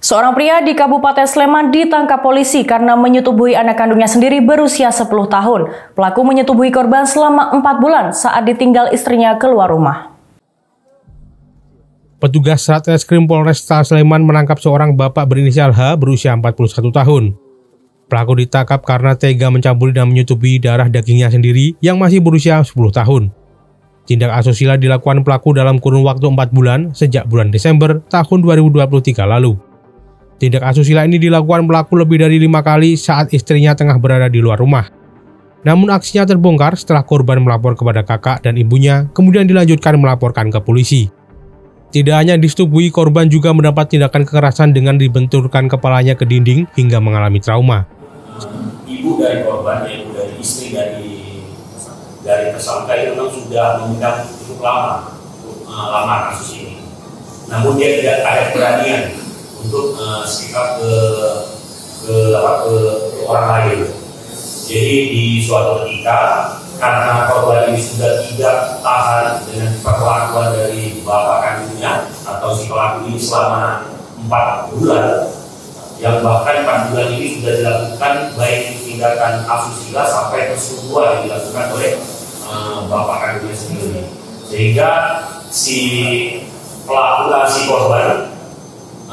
Seorang pria di Kabupaten Sleman ditangkap polisi karena menyetubuhi anak kandungnya sendiri berusia 10 tahun. Pelaku menyetubuhi korban selama 4 bulan saat ditinggal istrinya keluar rumah. Petugas Satreskrim Polresta Sleman menangkap seorang bapak berinisial H berusia 41 tahun. Pelaku ditangkap karena tega mencampuri dan menyetubuhi darah dagingnya sendiri yang masih berusia 10 tahun. Tindak asusila dilakukan pelaku dalam kurun waktu 4 bulan sejak bulan Desember tahun 2023 lalu. Tindak asusila ini dilakukan pelaku lebih dari 5 kali saat istrinya tengah berada di luar rumah. Namun aksinya terbongkar setelah korban melapor kepada kakak dan ibunya, kemudian dilanjutkan melaporkan ke polisi. Tidak hanya disetubuhi, korban juga mendapat tindakan kekerasan dengan dibenturkan kepalanya ke dinding hingga mengalami trauma. Ibu dari korban, ibu dari istri dari tersangka itu memang sudah mengundang cukup lama kasus ini. Namun dia tidak ada keberanian untuk sikap ke orang lain. Jadi di suatu ketika karena korban ini sudah tidak tahan dengan perlakuan dari bapak kandungnya atau si pelaku ini selama 4 bulan, yang bahkan 4 bulan ini sudah dilakukan baik tindakan asusila sampai persetubuhan yang dilakukan oleh bapak kandungnya sendiri, sehingga si pelaku si korban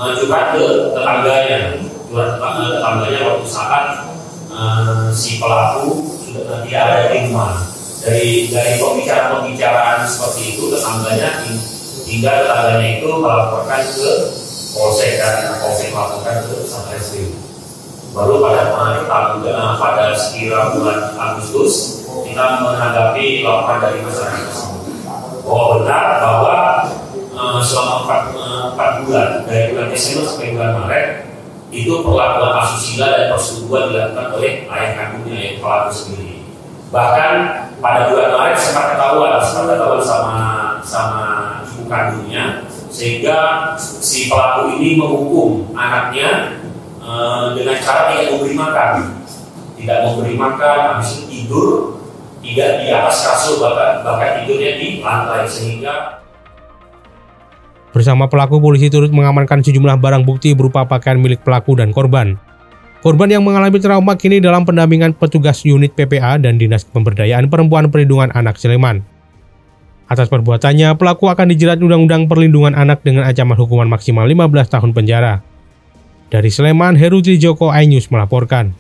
curhat ke tetangganya waktu saat si pelaku sudah tidak ada di rumah. Dari pembicaraan seperti itu, tetangganya hingga tetangganya itu melaporkan ke polsek dan polsek melaporkan ke Satreskrim. Baru pada sekira bulan Agustus kita menanggapi laporan dari masyarakat tersebut bahwa benar bahwa selama 4 bulan dari bulan Desember sampai bulan Maret itu perlakuan asusila dan persetubuhan dilakukan oleh ayah kandungnya, yaitu pelaku sendiri. Bahkan pada bulan Maret sempat ketahuan sama ibu kandungnya, sehingga si pelaku ini menghukum anaknya dengan cara tidak memberi makan, habis itu tidur tidak di atas kasur, bahkan tidurnya di lantai. Sehingga bersama pelaku, polisi turut mengamankan sejumlah barang bukti berupa pakaian milik pelaku dan korban. Korban yang mengalami trauma kini dalam pendampingan petugas unit PPA dan Dinas Pemberdayaan Perempuan Perlindungan Anak Sleman. Atas perbuatannya, pelaku akan dijerat Undang-Undang Perlindungan Anak dengan ancaman hukuman maksimal 15 tahun penjara. Dari Sleman, Heru Trijoko, iNews melaporkan.